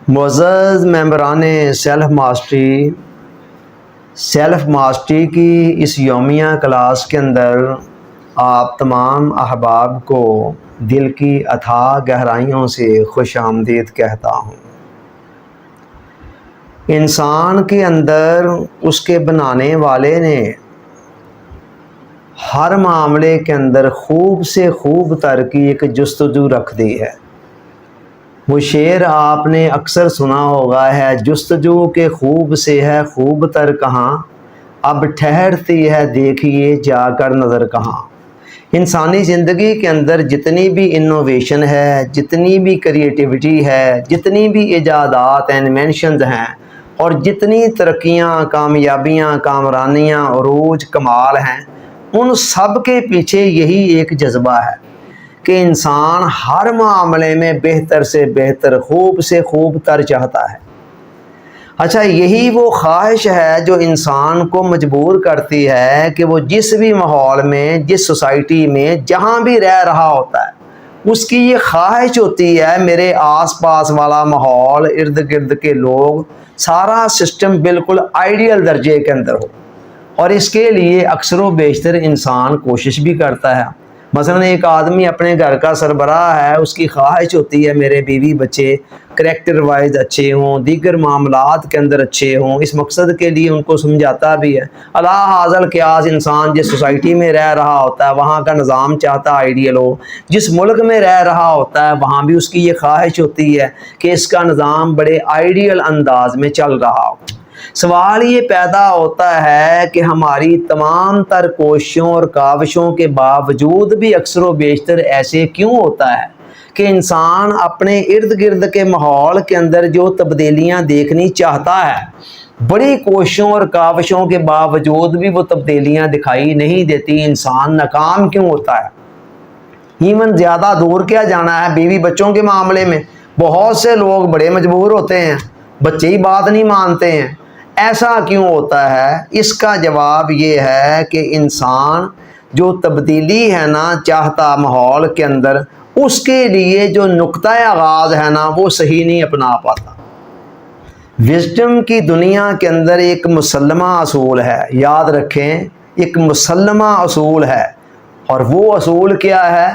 معزز ممبران self mastery کی اس یومیہ کلاس کے اندر آپ تمام احباب کو دل کی اتھاہ گہرائیوں سے خوش آمدید کہتا ہوں۔ انسان کے اندر اس کے بنانے والے نے ہر معاملے کے اندر خوب سے خوب تر کی ایک جستجو رکھ دی ہے۔ وہ شعر آپ نے اکثر سنا ہوگا ہے، جستجو کے خوب سے ہے خوب تر کہاں، اب ٹھہرتی ہے دیکھیے جا کر نظر کہاں۔ انسانی زندگی کے اندر جتنی بھی انوویشن ہے، جتنی بھی کریٹیوٹی ہے، جتنی بھی ایجادات انوینشنز ہیں اور جتنی ترقیاں، کامیابیاں، کامرانیاں، عروج، کمال ہیں، ان سب کے پیچھے یہی ایک جذبہ ہے کہ انسان ہر معاملے میں بہتر سے بہتر، خوب سے خوب تر چاہتا ہے۔ اچھا، یہی وہ خواہش ہے جو انسان کو مجبور کرتی ہے کہ وہ جس بھی ماحول میں، جس سوسائٹی میں، جہاں بھی رہ رہا ہوتا ہے، اس کی یہ خواہش ہوتی ہے میرے آس پاس والا ماحول، ارد گرد کے لوگ، سارا سسٹم بالکل آئیڈیل درجے کے اندر ہو۔ اور اس کے لیے اکثر و بیشتر انسان کوشش بھی کرتا ہے۔ مثلا ایک آدمی اپنے گھر کا سربراہ ہے، اس کی خواہش ہوتی ہے میرے بیوی بچے کریکٹر وائز اچھے ہوں، دیگر معاملات کے اندر اچھے ہوں۔ اس مقصد کے لیے ان کو سمجھاتا بھی ہے۔ اللہ حاضر قیاس انسان جس سوسائٹی میں رہ رہا ہوتا ہے وہاں کا نظام چاہتا ہے آئیڈیل ہو، جس ملک میں رہ رہا ہوتا ہے وہاں بھی اس کی یہ خواہش ہوتی ہے کہ اس کا نظام بڑے آئیڈیل انداز میں چل رہا ہو۔ سوال یہ پیدا ہوتا ہے کہ ہماری تمام تر کوششوں اور کاوشوں کے باوجود بھی اکثر و بیشتر ایسے کیوں ہوتا ہے کہ انسان اپنے ارد گرد کے ماحول کے اندر جو تبدیلیاں دیکھنی چاہتا ہے، بڑی کوششوں اور کاوشوں کے باوجود بھی وہ تبدیلیاں دکھائی نہیں دیتی، انسان ناکام کیوں ہوتا ہے؟ ایون زیادہ دور کیا جانا ہے، بیوی بچوں کے معاملے میں بہت سے لوگ بڑے مجبور ہوتے ہیں، بچے ہی بات نہیں مانتے ہیں۔ ایسا کیوں ہوتا ہے؟ اس کا جواب یہ ہے کہ انسان جو تبدیلی ہے نا چاہتا ماحول کے اندر، اس کے لیے جو نقطۂ آغاز ہے نا وہ صحیح نہیں اپنا پاتا۔ وزڈم کی دنیا کے اندر ایک مسلمہ اصول ہے، یاد رکھیں، ایک مسلمہ اصول ہے، اور وہ اصول کیا ہے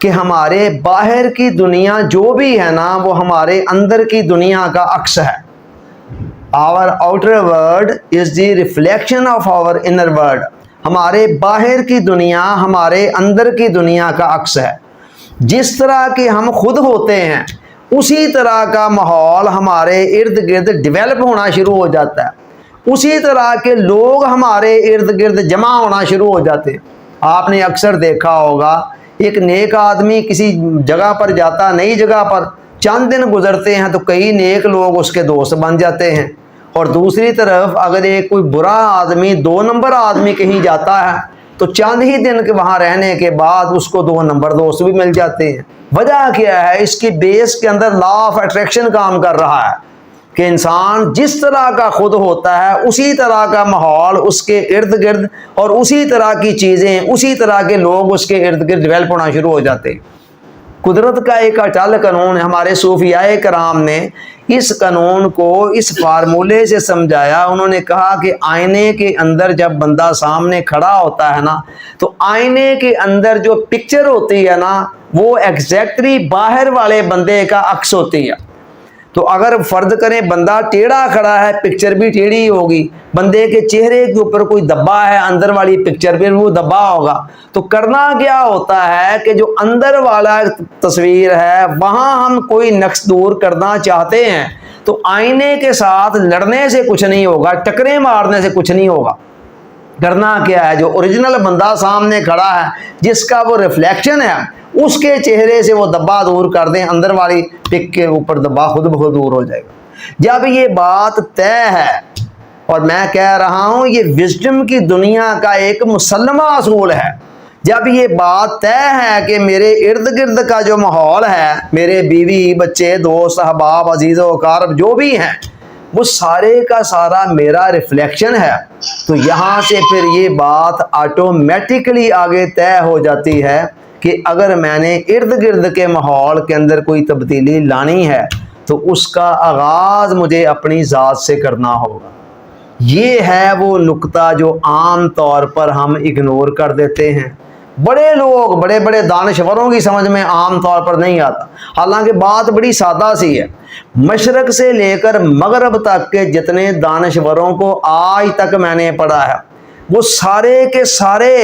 کہ ہمارے باہر کی دنیا جو بھی ہے نا وہ ہمارے اندر کی دنیا کا عکس ہے۔ Our outer world is the reflection of our inner world۔ ہمارے باہر کی دنیا ہمارے اندر کی دنیا کا عکس ہے۔ جس طرح کہ ہم خود ہوتے ہیں اسی طرح کا ماحول ہمارے ارد گرد ڈیولپ ہونا شروع ہو جاتا ہے، اسی طرح کے لوگ ہمارے ارد گرد جمع ہونا شروع ہو جاتے ہیں۔ آپ نے اکثر دیکھا ہوگا ایک نیک آدمی کسی جگہ پر جاتا، نئی جگہ پر، چند دن گزرتے ہیں تو کئی نیک لوگ اس کے دوست بن جاتے ہیں، اور دوسری طرف اگر ایک کوئی برا آدمی، 2 نمبر آدمی کہیں جاتا ہے تو چند ہی دن کے وہاں رہنے کے بعد اس کو 2 نمبر دوست بھی مل جاتے ہیں۔ وجہ کیا ہے؟ اس کی بیس کے اندر لا آف اٹریکشن کام کر رہا ہے کہ انسان جس طرح کا خود ہوتا ہے اسی طرح کا ماحول اس کے ارد گرد، اور اسی طرح کی چیزیں، اسی طرح کے لوگ اس کے ارد گرد ڈیولپ ہونا شروع ہو جاتے ہیں۔ قدرت کا ایک اٹل قانون ہے، ہمارے صوفیاء کرام نے اس قانون کو اس فارمولے سے سمجھایا۔ انہوں نے کہا کہ آئینے کے اندر جب بندہ سامنے کھڑا ہوتا ہے نا تو آئینے کے اندر جو پکچر ہوتی ہے نا وہ ایگزیکٹلی باہر والے بندے کا عکس ہوتی ہے۔ تو اگر فرض کریں بندہ ٹیڑھا کھڑا ہے، پکچر بھی ٹیڑھی ہوگی، بندے کے چہرے کے اوپر کوئی دبا ہے، اندر والی پکچر پہ وہ دبا ہوگا۔ تو کرنا کیا ہوتا ہے کہ جو اندر والا تصویر ہے وہاں ہم کوئی نقص دور کرنا چاہتے ہیں تو آئینے کے ساتھ لڑنے سے کچھ نہیں ہوگا، ٹکریں مارنے سے کچھ نہیں ہوگا۔ کرنا کیا ہے؟ جو اوریجنل بندہ سامنے کھڑا ہے جس کا وہ ریفلیکشن ہے اس کے چہرے سے وہ دبا دور کر دیں، اندر والی پک کے اوپر دبا خود بخود دور ہو جائے گا۔ جب یہ بات طے ہے، اور میں کہہ رہا ہوں یہ وزڈم کی دنیا کا ایک مسلمہ اصول ہے، جب یہ بات طے ہے کہ میرے ارد گرد کا جو ماحول ہے، میرے بیوی بچے دوست احباب عزیز و اقارب جو بھی ہیں، وہ سارے کا سارا میرا ریفلیکشن ہے، تو یہاں سے پھر یہ بات آٹومیٹکلی آگے طے ہو جاتی ہے کہ اگر میں نے ارد گرد کے ماحول کے اندر کوئی تبدیلی لانی ہے تو اس کا آغاز مجھے اپنی ذات سے کرنا ہوگا۔ یہ ہے وہ نقطہ جو عام طور پر ہم اگنور کر دیتے ہیں۔ بڑے لوگ، بڑے بڑے دانشوروں کی سمجھ میں عام طور پر نہیں آتا، حالانکہ بات بڑی سادہ سی ہے۔ مشرق سے لے کر مغرب تک کے جتنے دانشوروں کو آج تک میں نے پڑھا ہے، وہ سارے کے سارے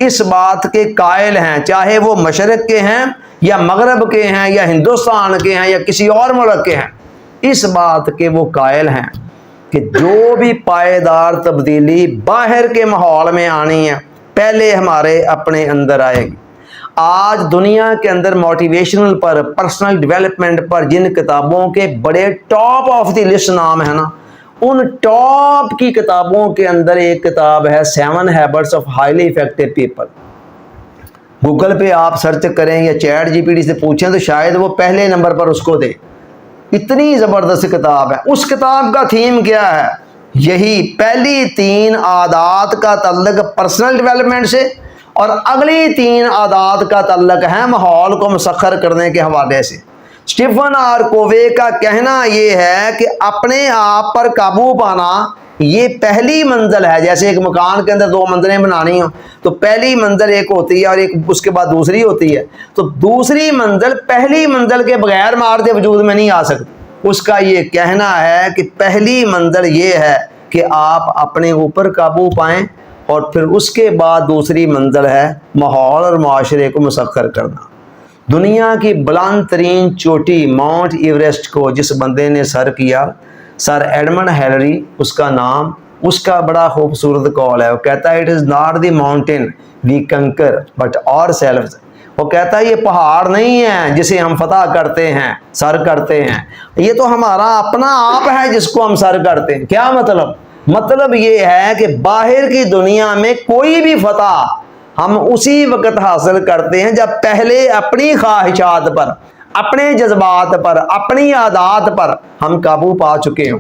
اس بات کے قائل ہیں، چاہے وہ مشرق کے ہیں یا مغرب کے ہیں یا ہندوستان کے ہیں یا کسی اور ملک کے ہیں، اس بات کے وہ قائل ہیں کہ جو بھی پائیدار تبدیلی باہر کے ماحول میں آنی ہے پہلے ہمارے اپنے اندر آئے گی۔ آج دنیا کے اندر موٹیویشنل پر، پرسنل ڈیولپمنٹ پر جن کتابوں کے بڑے ٹاپ آف دی لسٹ نام ہے نا، ان ٹاپ کی کتابوں کے اندر ایک کتاب ہے 7 habits of highly effective people. Google پہ آپ سرچ کریں یا چیٹ جی پی ٹی سے پوچھیں تو شاید وہ پہلے نمبر پر اس کو دے۔ اتنی زبردست کتاب ہے۔ اس کتاب کا تھیم کیا ہے؟ یہی پہلی 3 عادات کا تعلق پرسنل ڈیولپمنٹ سے، اور اگلی 3 عادات کا تعلق ہے ماحول کو مسخر کرنے کے حوالے سے۔ اسٹیفن آر کووے کا کہنا یہ ہے کہ اپنے آپ پر قابو پانا یہ پہلی منزل ہے۔ جیسے ایک مکان کے اندر 2 منزلیں بنانی ہوں تو پہلی منزل ایک ہوتی ہے اور ایک اس کے بعد دوسری ہوتی ہے، تو دوسری منزل پہلی منزل کے بغیر مارتے وجود میں نہیں آ سکتی۔ اس کا یہ کہنا ہے کہ پہلی منزل یہ ہے کہ آپ اپنے اوپر قابو پائیں، اور پھر اس کے بعد دوسری منزل ہے ماحول اور معاشرے کو مسخر کرنا۔ دنیا کی بلند ترین چوٹی ماؤنٹ ایوریسٹ کو جس بندے نے سر کیا، سر ایڈمنڈ ہیلری اس کا نام، اس کا بڑا خوبصورت قول ہے۔ وہ کہتا ہے it is not the mountain we conquer but ourselves. وہ کہتا ہے یہ پہاڑ نہیں ہے جسے ہم فتح کرتے ہیں، سر کرتے ہیں، یہ تو ہمارا اپنا آپ ہے جس کو ہم سر کرتے ہیں۔ کیا مطلب؟ مطلب یہ ہے کہ باہر کی دنیا میں کوئی بھی فتح ہم اسی وقت حاصل کرتے ہیں جب پہلے اپنی خواہشات پر، اپنے جذبات پر، اپنی عادات پر ہم قابو پا چکے ہوں۔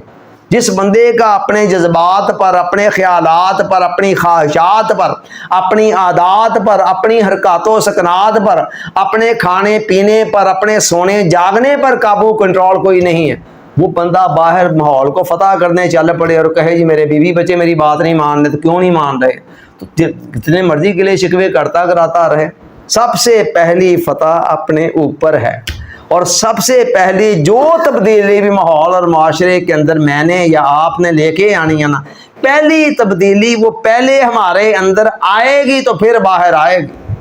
جس بندے کا اپنے جذبات پر، اپنے خیالات پر، اپنی خواہشات پر، اپنی عادات پر، اپنی حرکات و سکنات پر، اپنے کھانے پینے پر، اپنے سونے جاگنے پر قابو، کنٹرول کوئی نہیں ہے، وہ بندہ باہر ماحول کو فتح کرنے چل پڑے اور کہے جی میرے بیوی بچے میری بات نہیں مان رہے، تو کیوں نہیں مان رہے؟ تو جتنے مرضی گلے شکوے کرتا کراتا رہے۔ سب سے پہلی فتح اپنے اوپر ہے، اور سب سے پہلی جو تبدیلی بھی ماحول اور معاشرے کے اندر میں نے یا آپ نے لے کے آنی ہے نا، پہلی تبدیلی وہ پہلے ہمارے اندر آئے گی تو پھر باہر آئے گی۔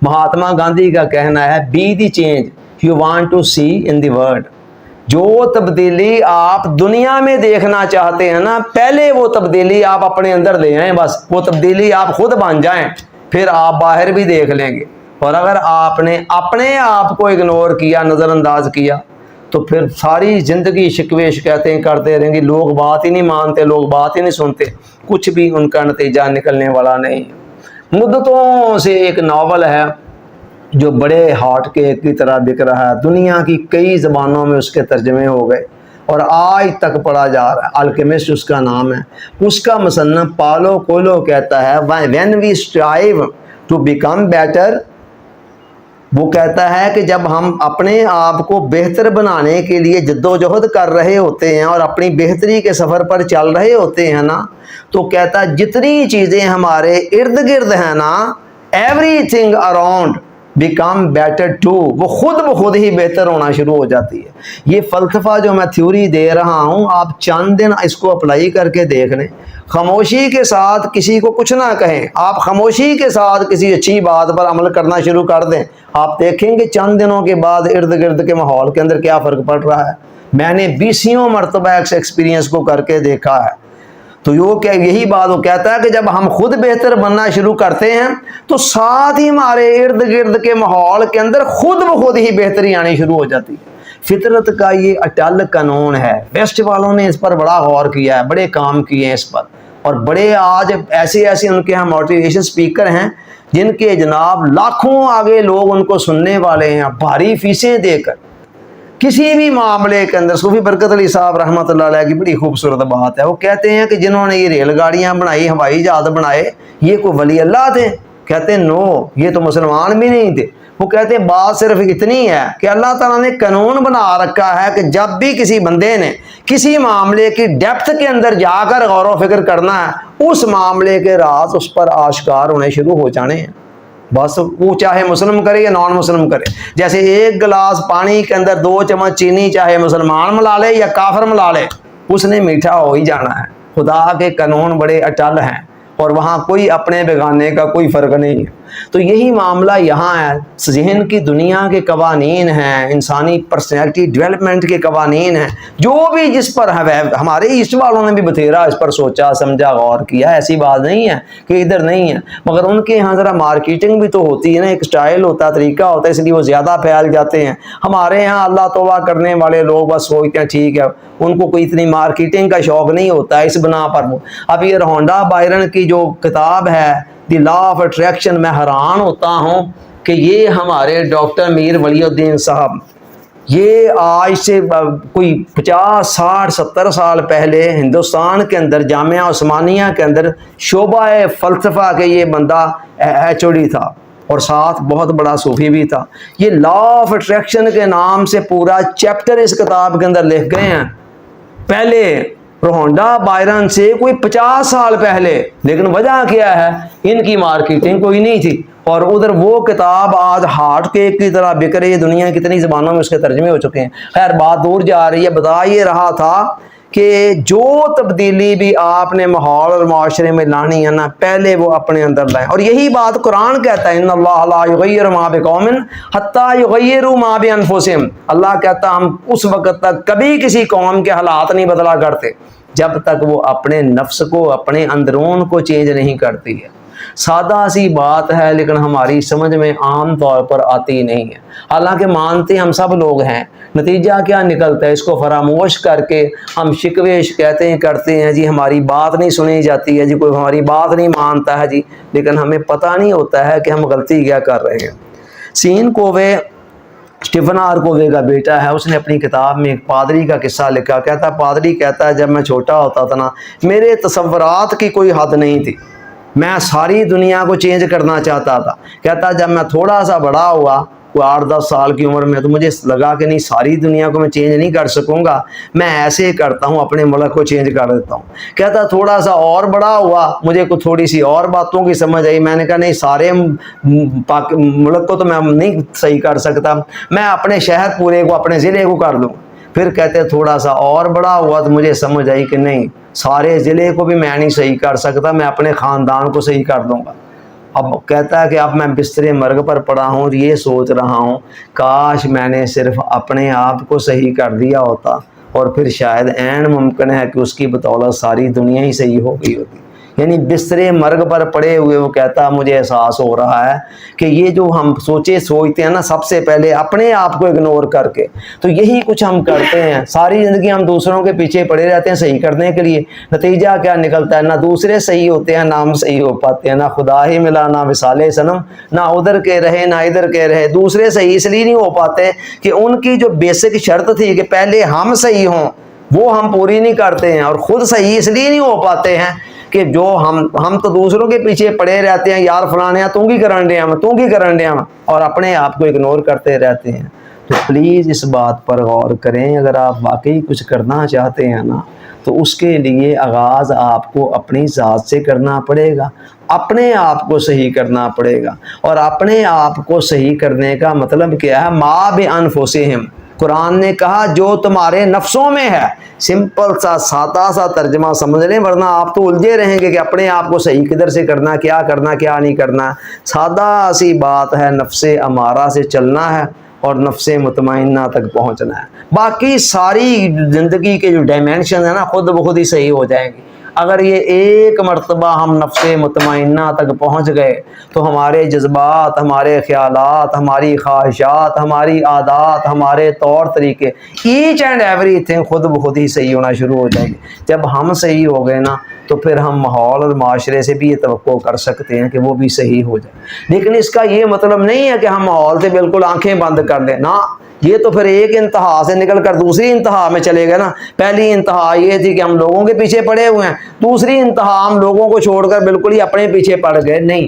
مہاتما گاندھی کا کہنا ہے be the change you want to see in the world. جو تبدیلی آپ دنیا میں دیکھنا چاہتے ہیں نا، پہلے وہ تبدیلی آپ اپنے اندر لے آئیں، بس وہ تبدیلی آپ خود بن جائیں، پھر آپ باہر بھی دیکھ لیں گے۔ اور اگر آپ نے اپنے آپ کو اگنور کیا، نظر انداز کیا، تو پھر ساری زندگی شکوے شکایتیں کرتے رہیں گے، لوگ بات ہی نہیں مانتے، لوگ بات ہی نہیں سنتے، کچھ بھی ان کا نتیجہ نکلنے والا نہیں۔ مدتوں سے ایک ناول ہے جو بڑے ہاٹ کیک کی طرح بک رہا ہے، دنیا کی کئی زبانوں میں اس کے ترجمے ہو گئے اور آج تک پڑھا جا رہا ہے۔ الکیمسٹ اس کا نام ہے۔ اس کا مصنف پالو کوئلو کہتا ہے when we strive to become better، وہ کہتا ہے کہ جب ہم اپنے آپ کو بہتر بنانے کے لیے جدوجہد کر رہے ہوتے ہیں اور اپنی بہتری کے سفر پر چل رہے ہوتے ہیں نا، تو کہتا ہے جتنی چیزیں ہمارے ارد گرد ہیں نا، everything around become better too, وہ خود بخود ہی بہتر ہونا شروع ہو جاتی ہے۔ یہ فلسفہ جو میں تھیوری دے رہا ہوں، آپ چند دن اس کو اپلائی کر کے دیکھ لیں۔ خاموشی کے ساتھ کسی کو کچھ نہ کہیں، آپ خاموشی کے ساتھ کسی اچھی بات پر عمل کرنا شروع کر دیں، آپ دیکھیں گے چند دنوں کے بعد ارد گرد کے ماحول کے اندر کیا فرق پڑ رہا ہے۔ میں نے 20 مرتبہ ایکسپیرینس کو کر کے دیکھا ہے۔ تو یہی بات وہ کہتا ہے کہ جب ہم خود بہتر بننا شروع کرتے ہیں تو ساتھ ہی ہمارے ارد گرد کے ماحول کے اندر خود بخود ہی بہتری آنی شروع ہو جاتی ہے۔ فطرت کا یہ اٹل قانون ہے۔ ویسٹ والوں نے اس پر بڑا غور کیا ہے، بڑے کام کیے ہیں اس پر، اور بڑے آج ایسے ان کے ہاں موٹیویشن اسپیکر ہیں جن کے جناب لاکھوں آگے لوگ ان کو سننے والے ہیں، بھاری فیسیں دے کر۔ کسی بھی معاملے کے اندر صوفی برکت علی صاحب رحمۃ اللہ علیہ کی بڑی خوبصورت بات ہے، وہ کہتے ہیں کہ جنہوں نے یہ ریل گاڑیاں بنائی، ہوائی جہاز بنائے، یہ کوئی ولی اللہ تھے؟ کہتے ہیں نو، یہ تو مسلمان بھی نہیں تھے۔ وہ کہتے ہیں بات صرف اتنی ہے کہ اللہ تعالیٰ نے قانون بنا رکھا ہے کہ جب بھی کسی بندے نے کسی معاملے کی ڈیپتھ کے اندر جا کر غور و فکر کرنا ہے، اس معاملے کے راز اس پر آشکار ہونے شروع ہو جانے ہیں. بس وہ چاہے مسلم کرے یا نان مسلم کرے. جیسے ایک گلاس پانی کے اندر 2 چمچ چینی چاہے مسلمان ملا لے یا کافر ملا لے، اس نے میٹھا ہو ہی جانا ہے. خدا کے قانون بڑے اٹل ہیں اور وہاں کوئی اپنے بیگانے کا کوئی فرق نہیں ہے. تو یہی معاملہ یہاں ہے. ذہن کی دنیا کے قوانین ہیں، انسانی پرسنالٹی ڈیولپمنٹ کے قوانین ہیں، جو بھی جس پر ہے. ہمارے ایسٹ والوں نے بھی بتھیرا اس پر سوچا سمجھا غور کیا. ایسی بات نہیں ہے کہ ادھر نہیں ہے، مگر ان کے یہاں ذرا مارکیٹنگ بھی تو ہوتی ہے نا، ایک سٹائل ہوتا ہے، طریقہ ہوتا ہے، اس لیے وہ زیادہ پھیل جاتے ہیں. ہمارے یہاں اللہ توبہ کرنے والے لوگ بس سوچتے ہیں ٹھیک ہے، ان کو کوئی اتنی مارکیٹنگ کا شوق نہیں ہوتا ہے. اس بنا پر وہ اب یہ رونڈا بائرن کی جو کتاب ہے دی لا آف اٹریکشن، میں حیران ہوتا ہوں کہ یہ ہمارے ڈاکٹر میر ولی الدین صاحب، یہ آج سے کوئی 50 60 70 سال پہلے ہندوستان کے اندر جامعہ عثمانیہ کے اندر شعبہ فلسفہ کے یہ بندہ HOD تھا اور ساتھ بہت بڑا صوفی بھی تھا. یہ لا آف اٹریکشن کے نام سے پورا چیپٹر اس کتاب کے اندر لکھ گئے ہیں پہلے رونڈا بائرن سے کوئی 50 سال پہلے. لیکن وجہ کیا ہے؟ ان کی مارکیٹنگ کوئی نہیں تھی، اور ادھر وہ کتاب آج ہارٹ کیک کی طرح بک رہی ہے. دنیا کی کتنی زبانوں میں اس کے ترجمے ہو چکے ہیں. خیر بات دور جا رہی ہے. بتا یہ رہا تھا کہ جو تبدیلی بھی آپ نے ماحول اور معاشرے میں لانی ہے نا، پہلے وہ اپنے اندر لائیں. اور یہی بات قرآن کہتا ہے، ان اللہ لا یغیر ما بقوم حتی یغیروا ما بانفسہم. اللہ کہتا ہم اس وقت تک کبھی کسی قوم کے حالات نہیں بدلا کرتے جب تک وہ اپنے نفس کو، اپنے اندرون کو چینج نہیں کرتی ہے. سادہ سی بات ہے لیکن ہماری سمجھ میں عام طور پر آتی نہیں ہے. حالانکہ مانتے ہم سب لوگ ہیں. نتیجہ کیا نکلتا ہے؟ اس کو فراموش کر کے ہم شکوے شکایتیں کرتے ہیں، جی ہماری بات نہیں سنی جاتی ہے، جی کوئی ہماری بات نہیں مانتا ہے جی. لیکن ہمیں پتہ نہیں ہوتا ہے کہ ہم غلطی کیا کر رہے ہیں. سین کووے، اسٹیفن آر کووے کا بیٹا ہے، اس نے اپنی کتاب میں ایک پادری کا قصہ لکھا. کہتا پادری کہتا ہے جب میں چھوٹا ہوتا تھا نا، میرے تصورات کی کوئی حد نہیں تھی، میں ساری دنیا کو چینج کرنا چاہتا تھا. کہتا جب میں تھوڑا سا بڑا ہوا، کوئی 8-10 سال کی عمر میں، تو مجھے لگا کہ نہیں ساری دنیا کو میں چینج نہیں کر سکوں گا، میں ایسے کرتا ہوں اپنے ملک کو چینج کر دیتا ہوں. کہتا تھوڑا سا اور بڑا ہوا، مجھے کو تھوڑی سی اور باتوں کی سمجھ آئی. میں نے کہا نہیں سارے ملک کو تو میں نہیں صحیح کر سکتا، میں اپنے شہر پورے کو، اپنے ضلع کو کر دوں. پھر کہتے تھوڑا سا اور بڑا ہوا تو مجھے سمجھ آئی کہ نہیں سارے ضلع کو بھی میں نہیں صحیح کر سکتا، میں اپنے خاندان کو صحیح کر دوں گا. اب کہتا ہے کہ اب میں بستر مرگ پر پڑا ہوں، یہ سوچ رہا ہوں کاش میں نے صرف اپنے آپ کو صحیح کر دیا ہوتا، اور پھر شاید عین ممکن ہے کہ اس کی بدولت ساری دنیا ہی صحیح ہو گئی ہوتی. یعنی بستر مرگ پر پڑے ہوئے وہ کہتا مجھے احساس ہو رہا ہے کہ یہ جو ہم سوچتے ہیں نا سب سے پہلے اپنے آپ کو اگنور کر کے، تو یہی کچھ ہم کرتے ہیں. ساری زندگی ہم دوسروں کے پیچھے پڑے رہتے ہیں صحیح کرنے کے لیے. نتیجہ کیا نکلتا ہے؟ نہ دوسرے صحیح ہوتے ہیں، نہ ہم صحیح ہو پاتے ہیں. نہ خدا ہی ملا، نہ وصال صنم، نہ ادھر کے رہے نہ ادھر کے رہے. دوسرے صحیح اس لیے نہیں ہو پاتے کہ ان کی جو بیسک شرط تھی کہ پہلے ہم صحیح ہوں وہ ہم پوری نہیں کرتے ہیں. اور خود صحیح اس لیے نہیں ہو پاتے ہیں کہ جو ہم تو دوسروں کے پیچھے پڑے رہتے ہیں، یار فلانے تو کی کرن دیا میں، تو کی کرن دیا میں، اور اپنے آپ کو اگنور کرتے رہتے ہیں. تو پلیز اس بات پر غور کریں. اگر آپ واقعی کچھ کرنا چاہتے ہیں نا، تو اس کے لیے آغاز آپ کو اپنی ذات سے کرنا پڑے گا، اپنے آپ کو صحیح کرنا پڑے گا. اور اپنے آپ کو صحیح کرنے کا مطلب کیا ہے؟ ما بانفسہم. قرآن نے کہا جو تمہارے نفسوں میں ہے. سمپل سا سادہ سا ترجمہ سمجھ لیں، ورنہ آپ تو الجھے رہیں گے کہ اپنے آپ کو صحیح کدھر سے کرنا، کیا نہیں کرنا. سادہ سی بات ہے، نفس امارہ سے چلنا ہے اور نفس مطمئنہ تک پہنچنا ہے. باقی ساری زندگی کے جو ڈائمینشن ہے نا خود بخود ہی صحیح ہو جائیں گی. اگر یہ ایک مرتبہ ہم نفس مطمئنہ تک پہنچ گئے تو ہمارے جذبات، ہمارے خیالات، ہماری خواہشات، ہماری عادات، ہمارے طور طریقے، ایچ اینڈ ایوری تھنگ خود بخود ہی صحیح ہونا شروع ہو جائے گی. جب ہم صحیح ہو گئے نا تو پھر ہم ماحول اور معاشرے سے بھی یہ توقع کر سکتے ہیں کہ وہ بھی صحیح ہو جائے. لیکن اس کا یہ مطلب نہیں ہے کہ ہم ماحول سے بالکل آنکھیں بند کر دیں نا. یہ تو پھر ایک انتہا سے نکل کر دوسری انتہا میں چلے گئے نا. پہلی انتہا یہ تھی کہ ہم لوگوں کے پیچھے پڑے ہوئے ہیں، دوسری انتہا ہم لوگوں کو چھوڑ کر بالکل ہی اپنے پیچھے پڑ گئے. نہیں،